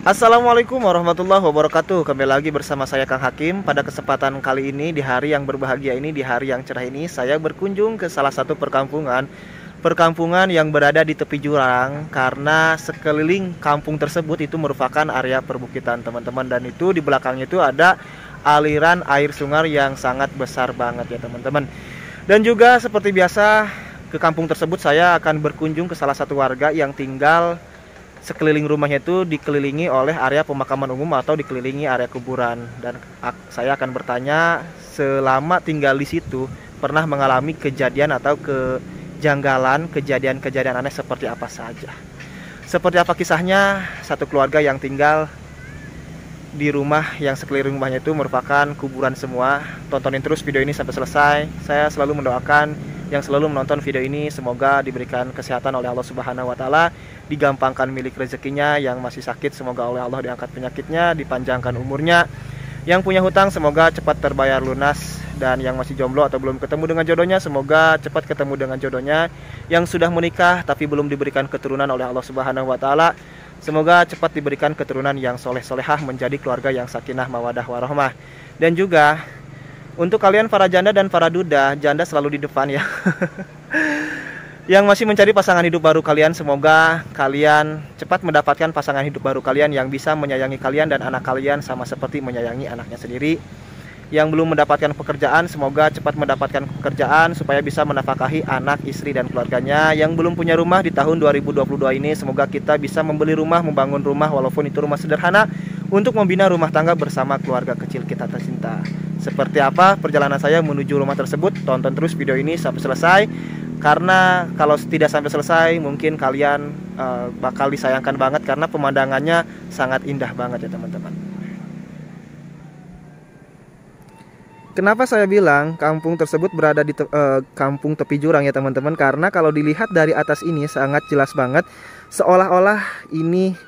Assalamualaikum warahmatullahi wabarakatuh. Kembali lagi bersama saya Kang Hakim. Pada kesempatan kali ini, di hari yang berbahagia ini, di hari yang cerah ini, saya berkunjung ke salah satu perkampungan yang berada di tepi jurang, karena sekeliling kampung tersebut itu merupakan area perbukitan teman-teman, dan itu di belakangnya itu ada aliran air sungai yang sangat besar banget ya teman-teman. Dan juga seperti biasa, ke kampung tersebut saya akan berkunjung ke salah satu warga yang tinggal sekeliling rumahnya itu dikelilingi oleh area pemakaman umum atau dikelilingi area kuburan. Dan saya akan bertanya, selama tinggal di situ pernah mengalami kejadian atau kejanggalan, kejadian-kejadian aneh seperti apa saja. Seperti apa kisahnya satu keluarga yang tinggal di rumah yang sekeliling rumahnya itu merupakan kuburan semua. Tontonin terus video ini sampai selesai. Saya selalu mendoakan yang selalu menonton video ini semoga diberikan kesehatan oleh Allah Subhanahu wa taala, digampangkan milik rezekinya. Yang masih sakit semoga oleh Allah diangkat penyakitnya, dipanjangkan umurnya. Yang punya hutang semoga cepat terbayar lunas, dan yang masih jomblo atau belum ketemu dengan jodohnya semoga cepat ketemu dengan jodohnya. Yang sudah menikah tapi belum diberikan keturunan oleh Allah Subhanahu wa taala, semoga cepat diberikan keturunan yang soleh-solehah, menjadi keluarga yang sakinah mawadah warahmah. Dan juga untuk kalian para janda dan para duda, janda selalu di depan ya. Yang masih mencari pasangan hidup baru kalian, semoga kalian cepat mendapatkan pasangan hidup baru kalian yang bisa menyayangi kalian dan anak kalian sama seperti menyayangi anaknya sendiri. Yang belum mendapatkan pekerjaan, semoga cepat mendapatkan pekerjaan supaya bisa menafkahi anak, istri, dan keluarganya. Yang belum punya rumah di tahun 2022 ini, semoga kita bisa membeli rumah, membangun rumah walaupun itu rumah sederhana, untuk membina rumah tangga bersama keluarga kecil kita tercinta. Seperti apa perjalanan saya menuju rumah tersebut? Tonton terus video ini sampai selesai, karena kalau tidak sampai selesai mungkin kalian bakal disayangkan banget, karena pemandangannya sangat indah banget ya teman-teman. Kenapa saya bilang kampung tersebut berada di kampung tepi jurang ya teman-teman? Karena kalau dilihat dari atas ini sangat jelas banget, seolah-olah ini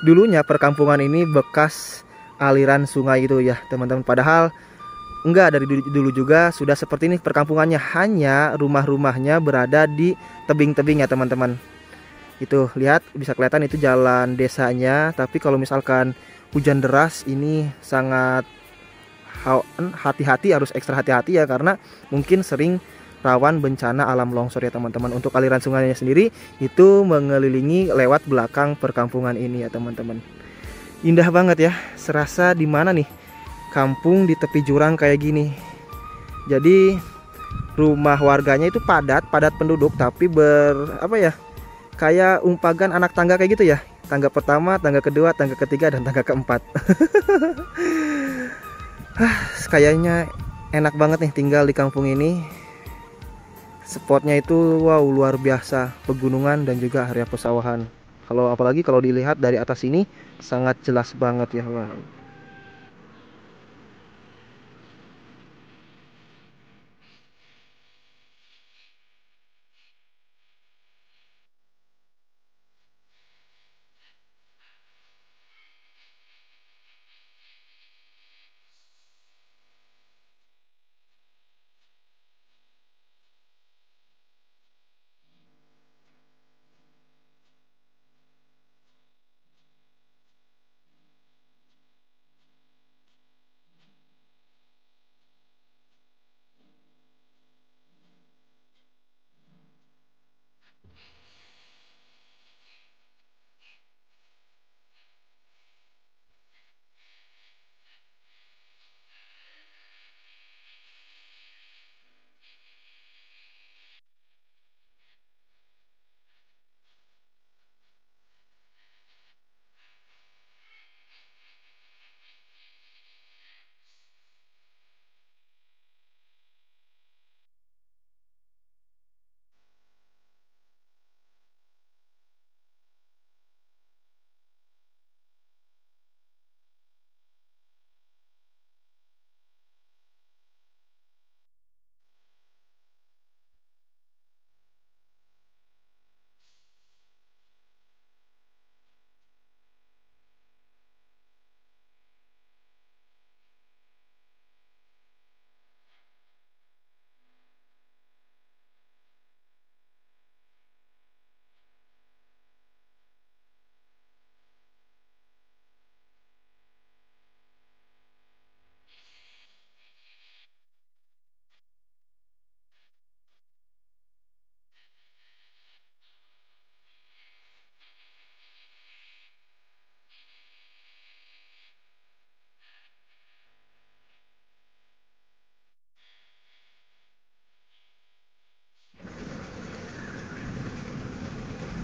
dulunya perkampungan ini bekas aliran sungai itu ya teman-teman. Padahal enggak, dari dulu juga sudah seperti ini perkampungannya, hanya rumah-rumahnya berada di tebing-tebing ya teman-teman. Itu lihat, bisa kelihatan itu jalan desanya. Tapi kalau misalkan hujan deras ini sangat hati-hati, harus ekstra hati-hati ya, karena mungkin sering rawan bencana alam longsor ya teman-teman. Untuk aliran sungainya sendiri itu mengelilingi lewat belakang perkampungan ini ya teman-teman. Indah banget ya, serasa di mana nih, kampung di tepi jurang kayak gini. Jadi rumah warganya itu padat penduduk, tapi apa ya, kayak umpagan anak tangga kayak gitu ya. Tangga pertama, tangga kedua, tangga ketiga, dan tangga keempat. Kayaknya enak banget nih tinggal di kampung ini. Spotnya itu wow, luar biasa, pegunungan dan juga area pesawahan. Apalagi kalau dilihat dari atas ini sangat jelas banget ya. Wow.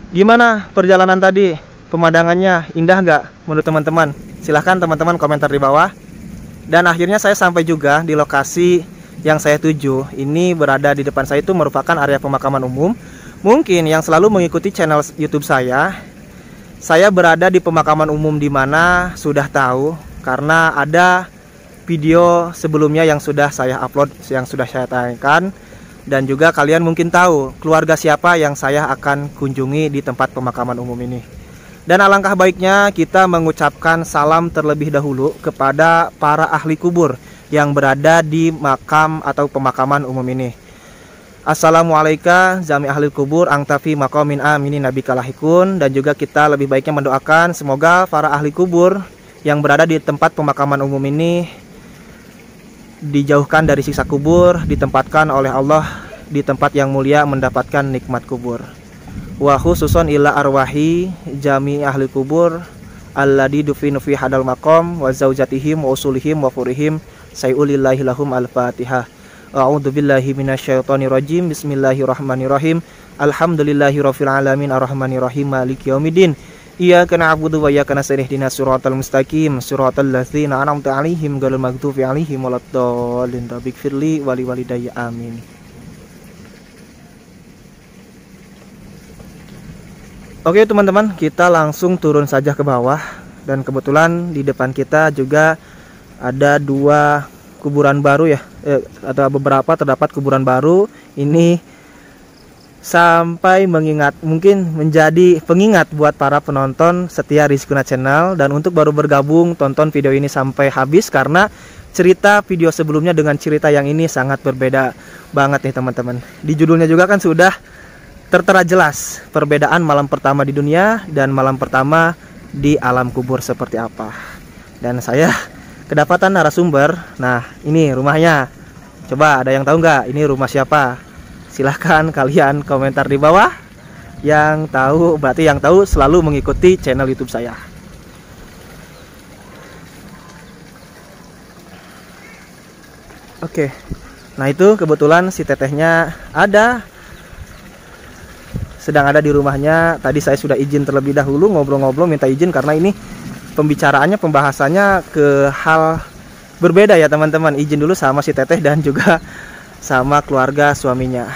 Gimana perjalanan tadi? Pemandangannya indah nggak menurut teman-teman? Silahkan teman-teman komentar di bawah. Dan akhirnya saya sampai juga di lokasi yang saya tuju. Ini berada di depan saya itu merupakan area pemakaman umum. Mungkin yang selalu mengikuti channel YouTube saya berada di pemakaman umum di mana sudah tahu karena ada video sebelumnya yang sudah saya upload, yang sudah saya tayangkan. Dan juga kalian mungkin tahu keluarga siapa yang saya akan kunjungi di tempat pemakaman umum ini. Dan alangkah baiknya kita mengucapkan salam terlebih dahulu kepada para ahli kubur yang berada di makam atau pemakaman umum ini. Assalamualaikum jami ahli kubur angtafi maqamin amini nabi kalahikun. Dan juga kita lebih baiknya mendoakan semoga para ahli kubur yang berada di tempat pemakaman umum ini dijauhkan dari siksa kubur, ditempatkan oleh Allah di tempat yang mulia mendapatkan nikmat kubur. Wa khususon ila arwahi jami ahli kubur alladzi dufinu fi hadal maqam wa zaujatihim wa usulihim wa furihim sayulillahi lahum al-fatihah. A'udzu billahi minasyaitonir rajim. Bismillahirrahmanirrahim. Alhamdulillahirabbil alamin arrahmanir rahim maliki yaumiddin. Iyyaka na'budu wa iyyaka nasta'in ihdinas siratal mustaqim siratal ladzina an'amta 'alaihim ghairil maghdubi 'alaihim waladdallin. Rabbighfirli wa liwalidayya amin. Oke teman-teman, kita langsung turun saja ke bawah. Dan kebetulan di depan kita juga ada dua kuburan baru ya, atau beberapa terdapat kuburan baru. Ini sampai mengingat, mungkin menjadi pengingat buat para penonton setia Rizkuna Channel. Dan untuk baru bergabung, tonton video ini sampai habis karena cerita video sebelumnya dengan cerita yang ini sangat berbeda banget nih teman-teman. Di judulnya juga kan sudah tertera jelas perbedaan malam pertama di dunia dan malam pertama di alam kubur seperti apa. Dan saya kedapatan narasumber. Nah ini rumahnya. Coba ada yang tahu nggak ini rumah siapa? Silahkan kalian komentar di bawah. Yang tahu berarti yang tahu selalu mengikuti channel YouTube saya. Oke. Nah itu kebetulan si tetehnya sedang ada di rumahnya. Tadi saya sudah izin terlebih dahulu ngobrol-ngobrol, minta izin karena ini pembahasannya ke hal berbeda ya teman-teman. Izin dulu sama si teteh dan juga sama keluarga suaminya.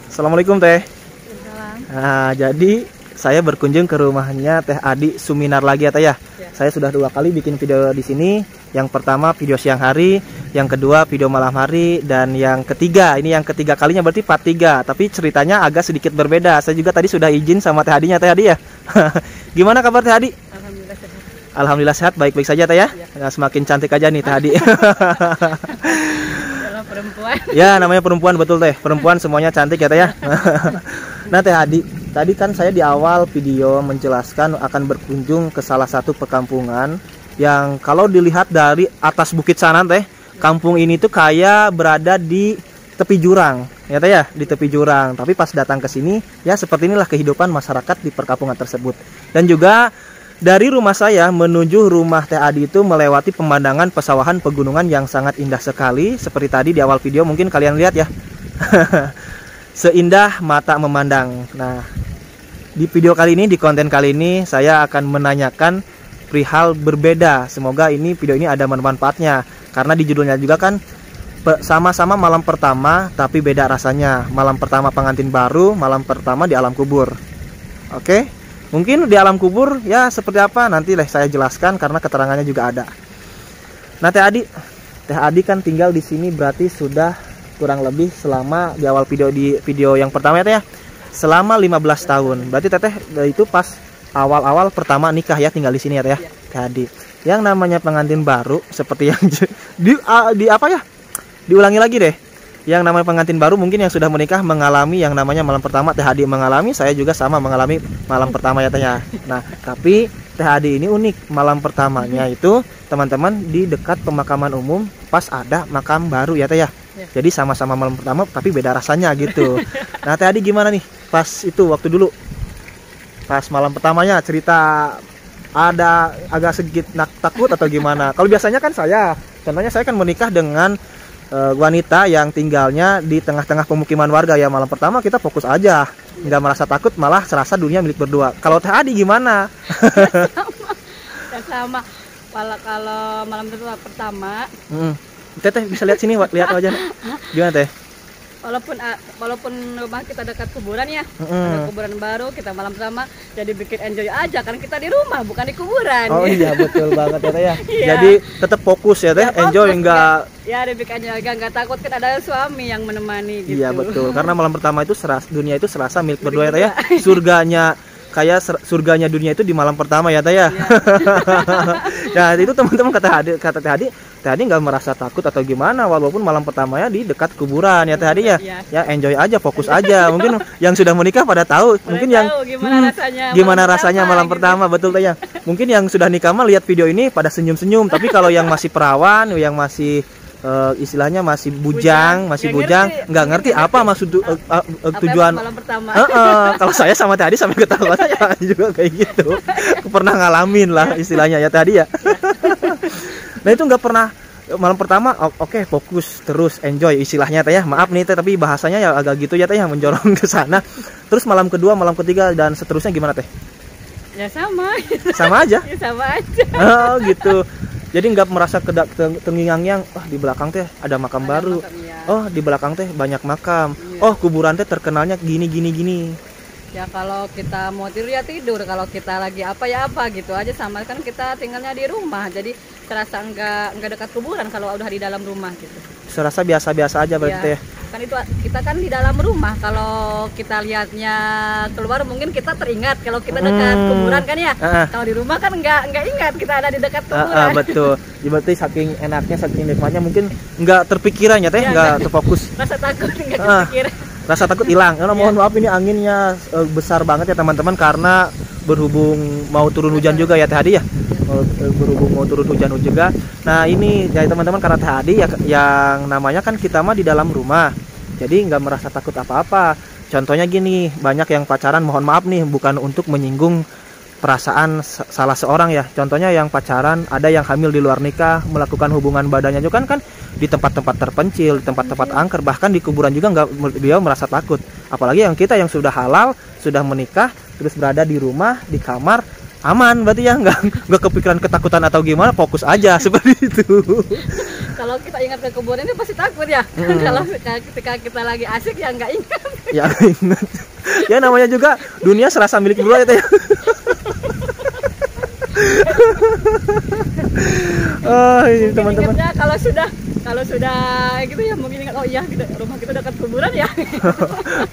Assalamualaikum teh. Nah, jadi saya berkunjung ke rumahnya Teh Adi Suminar lagi ya teh ya. Saya sudah 2 kali bikin video di sini. Yang pertama video siang hari, yang kedua video malam hari, dan yang ketiga ini yang ketiga kalinya berarti part 3. Tapi ceritanya agak sedikit berbeda. Saya juga tadi sudah izin sama Teh Adinya, Teh Adi ya. Gimana kabar Teh Adi? Alhamdulillah sehat. Alhamdulillah sehat, baik-baik saja Teh ya. Nah, semakin cantik aja nih Teh Adi. Perempuan. Ya namanya perempuan, betul Teh. Perempuan semuanya cantik ya Teh ya. Nah Teh Adi, tadi kan saya di awal video menjelaskan akan berkunjung ke salah satu perkampungan yang kalau dilihat dari atas bukit sana Teh, kampung ini tuh kayak berada di tepi jurang ya Teh ya, di tepi jurang. Tapi pas datang ke sini ya seperti inilah kehidupan masyarakat di perkampungan tersebut. Dan juga dari rumah saya menuju rumah Teh Adi itu melewati pemandangan pesawahan pegunungan yang sangat indah sekali. Seperti tadi di awal video mungkin kalian lihat ya. Seindah mata memandang. Nah, di video kali ini, di konten kali ini saya akan menanyakan perihal berbeda. Semoga video ini ada manfaatnya. Karena di judulnya juga kan sama-sama malam pertama tapi beda rasanya. Malam pertama pengantin baru, malam pertama di alam kubur. Oke? Mungkin di alam kubur ya seperti apa nanti saya jelaskan karena keterangannya juga ada. Nah Teh Adi kan tinggal di sini berarti sudah kurang lebih selama di awal video yang pertama ya Teh ya, selama 15 tahun. Berarti Teteh itu pas awal-awal pertama nikah ya tinggal di sini ya Teh ya. Teh Adi. Yang namanya pengantin baru seperti yang di apa ya? Diulangi lagi deh. Yang namanya pengantin baru mungkin yang sudah menikah mengalami yang namanya malam pertama. Teh Adi mengalami, saya juga sama mengalami malam pertama ya Teh ya. Nah, tapi Teh Adi ini unik. Malam pertamanya itu teman-teman di dekat pemakaman umum pas ada makam baru ya Teh ya. Jadi sama-sama malam pertama tapi beda rasanya gitu. Nah Teh Adi gimana nih pas itu waktu dulu pas malam pertamanya, cerita ada agak sedikit takut atau gimana? Kalau biasanya kan contohnya saya kan menikah dengan wanita yang tinggalnya di tengah-tengah pemukiman warga ya. Malam pertama kita fokus aja, nggak merasa takut, malah serasa dunia milik berdua. Kalau Teh Adi gimana? Sama. Kalau malam pertama, Teh bisa lihat sini, lihat aja. Gimana Teh? Walaupun rumah kita dekat kuburan ya, ada kuburan baru, kita malam pertama jadi bikin enjoy aja kan, kita di rumah bukan di kuburan. Oh iya betul banget ya Teh ya. Iya. Jadi tetap fokus ya Teh, enjoy enggak. Ya dibikin aja nggak takut kan ada suami yang menemani gitu. Iya betul, karena malam pertama itu dunia itu serasa milik berdua ya Teh ya. Surganya surganya dunia itu di malam pertama ya Teh ya. Nah itu teman-teman kata Teh Hadi nggak merasa takut atau gimana walaupun malam pertamanya di dekat kuburan ya Teh Hadi ya. Ya enjoy aja, fokus aja. Mungkin yang sudah menikah pada tahu, mungkin yang gimana rasanya malam pertama betul Teh ya. Mungkin yang sudah nikah mah lihat video ini pada senyum-senyum, tapi kalau yang masih perawan, yang masih istilahnya masih bujang, nggak ngerti apa maksud tujuan malam pertama. Kalau saya sama Teh Hadi sampai ketawa saya juga kayak gitu. Aku pernah ngalamin lah istilahnya ya Teh Hadi ya. Nah itu nggak pernah malam pertama oke, fokus terus enjoy istilahnya Teh ya. Maaf nih Teh, tapi bahasanya ya agak gitu ya Teh yang menjorong ke sana. Terus malam kedua, malam ketiga dan seterusnya gimana Teh? Ya sama. Sama aja. Ya sama aja. Oh gitu. Jadi nggak merasa terngiang-ngiang, di belakang Teh ada makam baru. Ya. Oh di belakang Teh banyak makam. Ya. Oh kuburan Teh terkenalnya gini. Ya kalau kita mau tidur ya tidur, kalau kita lagi apa ya apa gitu aja, sama kan kita tinggalnya di rumah, jadi terasa enggak dekat kuburan kalau udah di dalam rumah gitu. Serasa biasa-biasa aja berarti Ya, ya. kan itu kita kan di dalam rumah, kalau kita lihatnya keluar mungkin kita teringat kalau kita dekat kuburan kan ya. Kalau di rumah kan enggak ingat kita ada di dekat kuburan. Betul. Ya, berarti saking enaknya, saking nikmatnya mungkin enggak terpikiran ya Teh, enggak terfokus. Rasa takut enggak kepikiran. Rasa takut hilang. Mohon maaf ini anginnya besar banget ya teman-teman, karena berhubung mau turun hujan juga ya Teh Hadi ya. Berhubung mau turun hujan juga. Nah ini ya teman-teman, karena Teh Hadi ya, yang namanya kan kita mah di dalam rumah, jadi nggak merasa takut apa-apa. Contohnya gini, banyak yang pacaran, mohon maaf nih, bukan untuk menyinggung perasaan salah seorang ya. Contohnya yang pacaran, ada yang hamil di luar nikah, melakukan hubungan badannya juga kan di tempat-tempat terpencil, di tempat-tempat angker, bahkan di kuburan juga dia merasa takut. Apalagi yang kita yang sudah halal, sudah menikah, terus berada di rumah, di kamar, aman berarti ya, nggak kepikiran ketakutan atau gimana, fokus aja seperti itu. Kalau kita ingat ke kuburan ini pasti takut ya. Kalau ketika kita lagi asik ya nggak ingat. Ya ingat. Ya namanya juga dunia serasa milik berdua ya. Ini teman-teman. Kalau sudah gitu ya mungkin ingat, oh iya rumah kita dekat kuburan ya.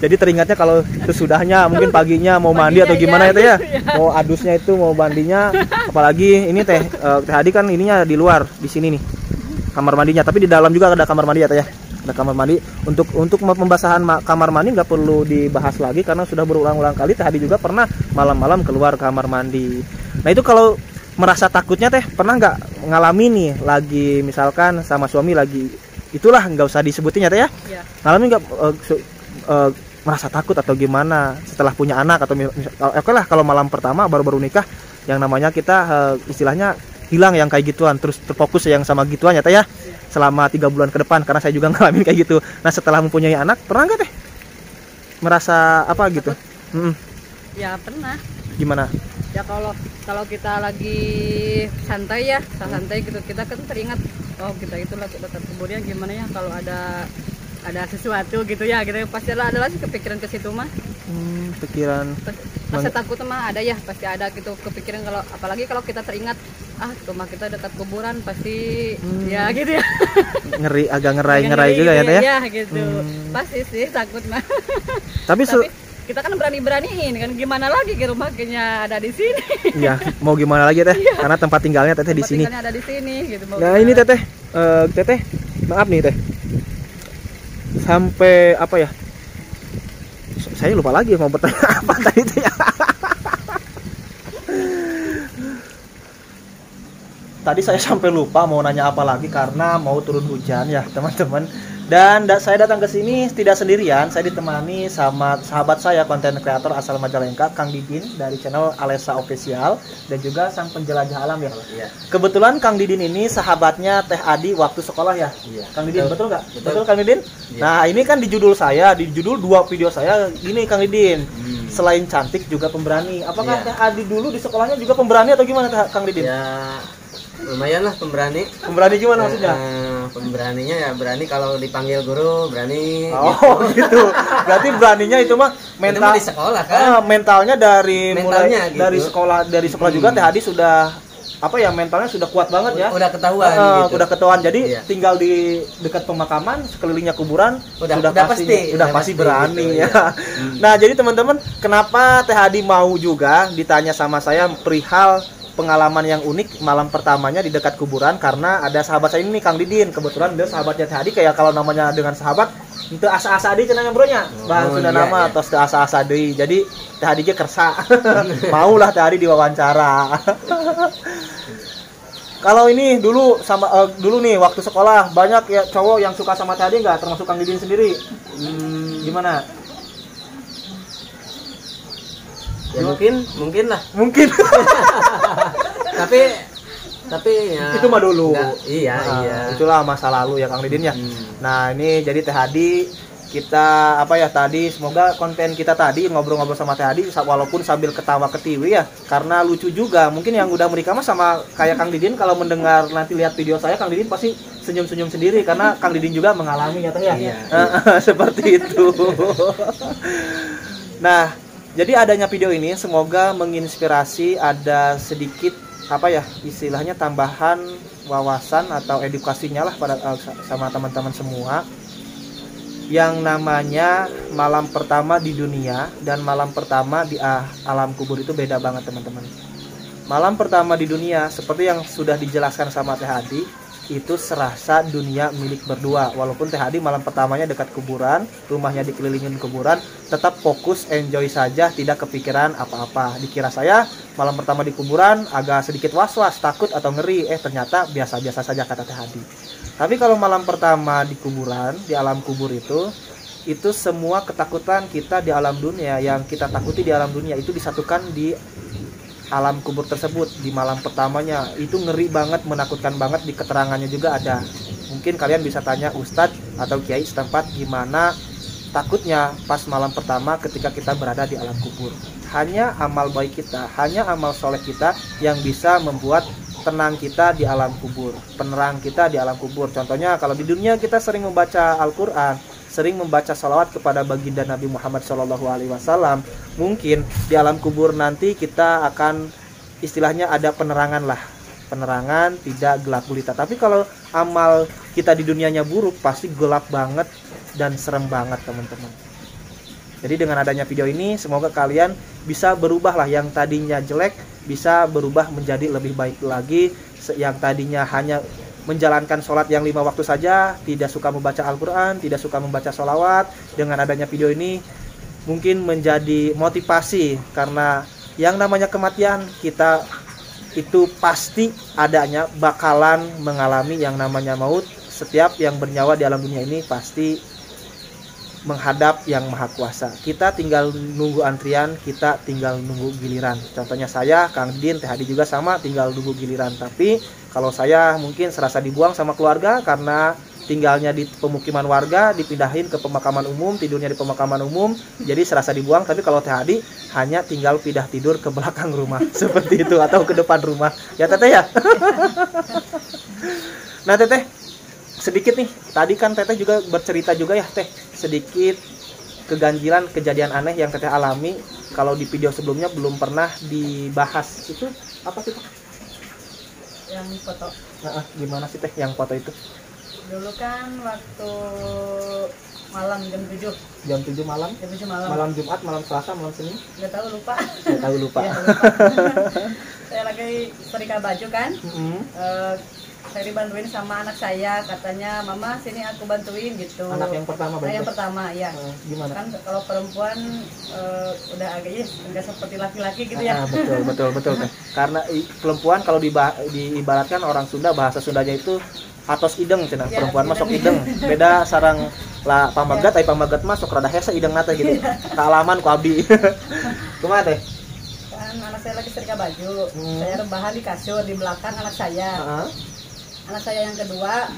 Jadi teringatnya kalau sesudahnya, mungkin paginya mau mandi atau gimana ya Teh ya. Mau adusnya itu, mau mandinya, apalagi ini Teh Hadi kan ininya di luar, di sini nih kamar mandinya, tapi di dalam juga ada kamar mandi ya Teh ya. Ada kamar mandi. Untuk pembahasan kamar mandi nggak perlu dibahas lagi karena sudah berulang-ulang kali Teh Hadi juga pernah malam-malam keluar kamar mandi. Nah itu kalau merasa takutnya Teh, pernah nggak ngalamin nih lagi misalkan sama suami lagi, itulah nggak usah disebutin ya Teh ya. Ngalamin nggak merasa takut atau gimana setelah punya anak, atau oke lah kalau malam pertama baru-baru nikah, yang namanya kita istilahnya hilang yang kayak gituan, terus terfokus yang sama gituan ya Teh ya, selama 3 bulan ke depan, karena saya juga ngalamin kayak gitu. Nah setelah mempunyai anak, pernah nggak Teh merasa apa gitu? Ya pernah. Gimana? Ya kalau kita lagi santai gitu, kita kan teringat, oh kita itu lagi dekat kuburan, gimana ya kalau ada sesuatu gitu ya, gitu pasti ada lagi kepikiran ke situ mah. Pikiran masa takut mah ada ya, pasti ada gitu kepikiran, kalau apalagi kalau kita teringat rumah kita dekat kuburan pasti ya gitu ya. Agak ngerai juga gitu ya Teh ya. Ya gitu. Pasti sih takut mah. Tapi kita kan berani-beraniin kan, gimana lagi ke rumahnya ada di sini. Iya, mau gimana lagi Teh? Karena tempat tinggalnya Teteh di sini. Ada di sini gitu. Nah, ini Teteh, maaf nih Teh. Sampai apa ya? Saya lupa lagi mau bertanya apa tadi Teh ya. tadi saya sampai lupa mau nanya apa lagi karena mau turun hujan ya teman-teman. Dan saya datang ke sini tidak sendirian, saya ditemani sama sahabat saya, konten kreator asal Majalengka, Kang Didin dari channel Alesa Official, dan juga sang penjelajah alam ya. Iya. Kebetulan Kang Didin ini sahabatnya Teh Adi waktu sekolah ya. Iya. Kang Didin, betul nggak? Betul. Betul Kang Didin? Iya. Nah ini kan di judul saya, di judul 2 video saya gini Kang Didin. Selain cantik juga pemberani. Apakah Iya. Teh Adi dulu di sekolahnya juga pemberani atau gimana Kang Didin? Ya lumayan lah pemberani. Pemberani gimana maksudnya? Pemberaninya ya berani kalau dipanggil guru, berani. Oh gitu. Berarti beraninya itu mah Itu mental mah di sekolah kan. mentalnya dari mulai Mentalnya gitu. dari sekolah juga Teh Adi sudah apa ya, mentalnya sudah kuat banget ya. Udah ketahuan gitu. Udah ketahuan. Jadi Iya. tinggal di dekat pemakaman, sekelilingnya kuburan Udah pasti berani gitu, ya. iya. Nah, jadi teman-teman, kenapa Teh Adi mau juga ditanya sama saya perihal pengalaman yang unik malam pertamanya di dekat kuburan, karena ada sahabat saya ini Kang Didin. Kebetulan dia sahabatnya Teh Adi, kayak kalau namanya dengan sahabat itu asa-asa deui cenah bronya. Bahan sudah iya, nama iya. atau asa-asa deui. Jadi Teh Adi ge kersa. Maulah Teh Adi diwawancara. Kalau ini dulu dulu nih waktu sekolah banyak ya cowok yang suka sama Teh Adi nggak, termasuk Kang Didin sendiri? Gimana? Ya mungkin lah. Mungkin. tapi ya Itu mah dulu. Iya. Itulah masa lalu ya Kang Didin ya. Nah, ini jadi Teh Adi kita apa ya tadi, semoga konten kita tadi ngobrol-ngobrol sama Teh Adi walaupun sambil ketawa ketiwi ya, karena lucu juga. Mungkin yang udah menikah mah sama kayak Kang Didin, kalau mendengar nanti lihat video saya Kang Didin pasti senyum-senyum sendiri karena Kang Didin juga mengalami ya Teh ya. Iya. Seperti itu. Nah, jadi adanya video ini semoga menginspirasi, ada sedikit apa ya istilahnya tambahan wawasan atau edukasinya lah pada sama teman-teman semua. Yang namanya malam pertama di dunia dan malam pertama di alam kubur itu beda banget teman-teman. Malam pertama di dunia seperti yang sudah dijelaskan sama Teh Adi, itu serasa dunia milik berdua. Walaupun Teh Adi malam pertamanya dekat kuburan, rumahnya dikelilingin kuburan, tetap fokus enjoy saja, tidak kepikiran apa-apa. Dikira saya malam pertama di kuburan agak sedikit was-was, takut atau ngeri, ternyata biasa-biasa saja kata Teh Adi. Tapi kalau malam pertama di kuburan, di alam kubur itu semua ketakutan kita di alam dunia, yang kita takuti di alam dunia itu disatukan di alam kubur tersebut. Di malam pertamanya itu ngeri banget, menakutkan banget. Di keterangannya juga ada. Mungkin kalian bisa tanya ustadz atau kiai setempat gimana takutnya pas malam pertama ketika kita berada di alam kubur. Hanya amal baik kita, hanya amal soleh kita yang bisa membuat tenang kita di alam kubur, penerang kita di alam kubur. Contohnya kalau di dunia kita sering membaca Al-Quran, sering membaca salawat kepada baginda Nabi Muhammad SAW, mungkin di alam kubur nanti kita akan istilahnya ada penerangan lah, penerangan tidak gelap gulita. Tapi kalau amal kita di dunianya buruk, pasti gelap banget dan serem banget teman-teman. Jadi dengan adanya video ini semoga kalian bisa berubah lah, yang tadinya jelek bisa berubah menjadi lebih baik lagi. Yang tadinya hanya menjalankan sholat yang 5 waktu saja, tidak suka membaca Al-Quran, tidak suka membaca sholawat, dengan adanya video ini mungkin menjadi motivasi. Karena yang namanya kematian kita itu pasti adanya, bakalan mengalami yang namanya maut. Setiap yang bernyawa di alam dunia ini pasti menghadap yang maha kuasa. Kita tinggal nunggu antrian, kita tinggal nunggu giliran. Contohnya saya, Kang Didin, Teh Adi juga sama, tinggal nunggu giliran. Tapi kalau saya mungkin serasa dibuang sama keluarga karena tinggalnya di pemukiman warga, dipindahin ke pemakaman umum, tidurnya di pemakaman umum, jadi serasa dibuang. Tapi kalau Teh Adi hanya tinggal pindah tidur ke belakang rumah seperti itu, atau ke depan rumah. Ya Teteh ya. Nah Teteh, sedikit nih, tadi kan Teteh juga bercerita juga ya Teh, sedikit keganjilan, kejadian aneh yang Teteh alami. Kalau di video sebelumnya belum pernah dibahas. Itu apa sih Teh? Yang foto. Nah, gimana sih Teh yang foto itu? Dulu kan waktu malam jam 7. Jam 7 malam? Jam 7 malam. Malam Jumat, malam Selasa, malam Senin? Nggak tahu, lupa. Nggak tahu, lupa. Ya, lupa. Saya lagi setrika baju kan. saya dibantuin sama anak saya, katanya mama sini aku bantuin gitu. Anak yang pertama Nah, yang berarti? pertama ya. Gimana? Kan kalau perempuan udah agak ya enggak seperti laki-laki gitu ya. Betul Teh. Karena perempuan kalau diibaratkan orang Sunda, bahasa Sundanya itu atos ideng cenah, Ya, perempuan ideng. masuk ideng. Beda sarang lah pamagat, ai pamagat mah sok rada hese ideng nate gitu. Kaalaman ku abdi. Kumaha Teh? Kan anak saya lagi setrika baju, saya rebahan di kasur di belakang anak saya. Heeh. Anak saya yang kedua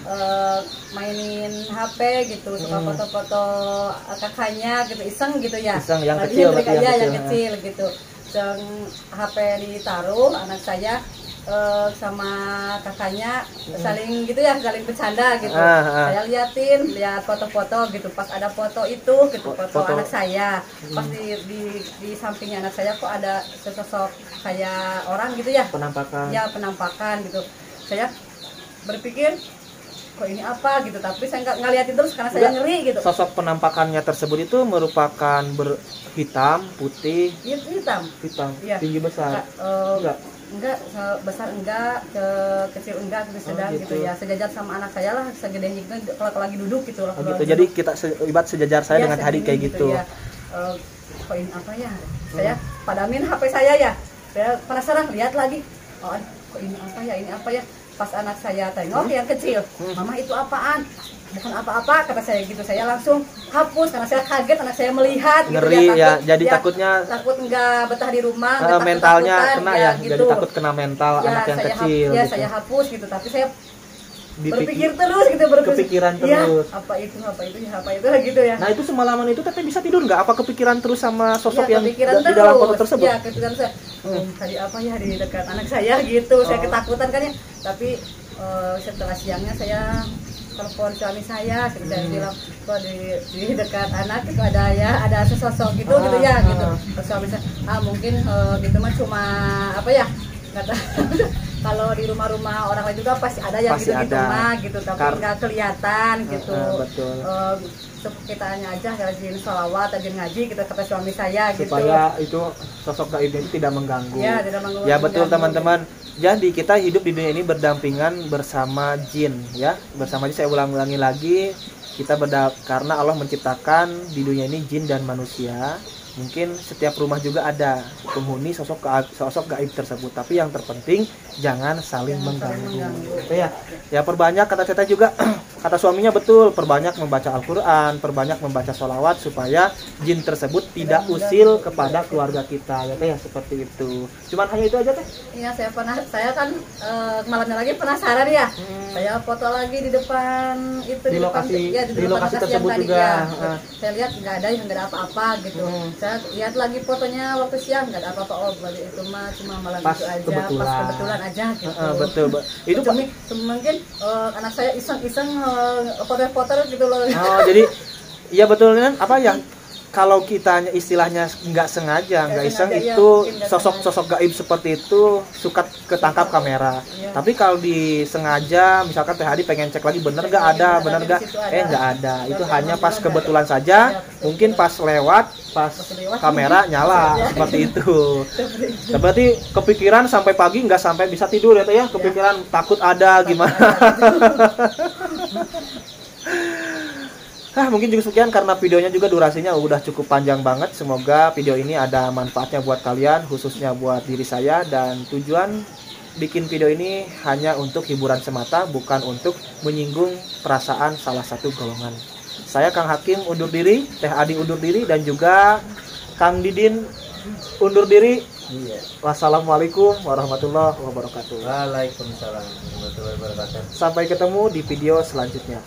mainin HP gitu, suka foto-foto kakaknya gitu, iseng gitu ya. Iseng, yang Lagi kecil setrika, berarti, yang yang kecil. kecil gitu. Dan HP ditaruh, anak saya sama kakaknya saling gitu ya, saling bercanda gitu. Saya lihat foto-foto gitu, pas ada foto itu gitu, foto anak saya, pas di sampingnya anak saya kok ada sesosok kayak orang gitu ya, Penampakan. ya penampakan gitu. Saya berpikir kok ini apa gitu, tapi saya nggak ngeliatin terus karena saya ngeri gitu. Sosok penampakannya tersebut itu merupakan berhitam, putih, Hitam, iya. tinggi besar. Enggak besar, enggak kecil, enggak sedang gitu ya, sejajar sama anak saya lah, segede gitu kalau lagi duduk gitu loh. Gitu. Jadi kita ibarat sejajar saya Ya, dengan Hadi kayak gitu. ya. Kok ini apa ya? Saya padamin HP saya ya. Saya penasaran, lihat lagi. Oh, kok ini apa ya? Pas anak saya tengok yang kecil, mama itu apaan? Bukan apa-apa, kata saya gitu. Saya langsung hapus karena saya kaget anak saya melihat. Ngeri gitu, ya, takut, jadi takutnya takut nggak betah di rumah, mentalnya kena ya, gitu. jadi takut kena mental anak yang kecil. Ya, gitu. saya hapus gitu, tapi saya Dipikir- berpikir terus gitu, kepikiran Ya, terus. apa itu gitu ya. Nah itu semalaman itu teteh bisa tidur nggak? Apa kepikiran terus sama sosok Ya, yang kepikiran di dalam foto tersebut? Ya, kepikiran saya. Tadi apa ya di dekat anak saya gitu. Saya ketakutan kan ya. Tapi setelah siangnya saya telepon suami saya bilang kok di dekat anak itu ada sesosok gitu gitu ya gitu. Terus suami saya mungkin gitu mah cuma apa ya, kata kalau di rumah-rumah orang lain juga pasti ada yang Pasti gitu-gitu ada. mah gitu, tapi nggak kelihatan gitu. Betul. Kita hanya aja rajin sholawat, rajin ngaji, kita kata suami saya gitu. Supaya itu sosok gaibnya itu tidak mengganggu. Ya, tidak mengganggu. Ya betul teman-teman. Jadi kita hidup di dunia ini berdampingan bersama jin ya. Bersama jin, saya ulangi lagi, kita karena Allah menciptakan di dunia ini jin dan manusia. Mungkin setiap rumah juga ada penghuni sosok gaib tersebut, tapi yang terpenting jangan saling mengganggu. Ya perbanyak, kata Teteh juga kata suaminya betul, perbanyak membaca Al-Quran, perbanyak membaca sholawat supaya jin tersebut tidak usil kepada keluarga kita ya Teh, ya seperti itu. Cuman hanya itu aja Teh? Iya, saya kan malamnya lagi penasaran ya. Saya foto lagi di depan itu Di lokasi lokasi tersebut yang tadi, juga. ya. Saya lihat nggak ada apa-apa gitu. Saya lihat lagi fotonya waktu siang nggak ada apa-apa. Oh, berarti itu mah cuma malam Pas itu aja, kebetulan. pas kebetulan aja gitu. Betul. Itu mungkin anak saya iseng-iseng foto-foto gitu loh. Oh, jadi iya betul kan apa ya, kalau kita istilahnya nggak sengaja, nggak iseng, sengaja, itu iya, sosok gaib seperti itu suka ketangkap kamera. Iya. Tapi kalau disengaja, misalkan Teh Hadi pengen cek lagi bener nggak ada, bener nggak, nggak ada. Itu hanya pas kebetulan saja, mungkin pas lewat, pas kamera nyala seperti itu. Berarti kepikiran sampai pagi nggak sampai bisa tidur ya Teh ya, kepikiran takut ada gimana. Mungkin juga sekian karena videonya juga durasinya udah cukup panjang banget. Semoga video ini ada manfaatnya buat kalian, khususnya buat diri saya. Dan tujuan bikin video ini hanya untuk hiburan semata, bukan untuk menyinggung perasaan salah satu golongan. Saya Kang Hakim undur diri, Teh Adi undur diri, dan juga Kang Didin undur diri. Wassalamualaikum warahmatullahi wabarakatuh. Waalaikumsalam warahmatullahi wabarakatuh. Sampai ketemu di video selanjutnya.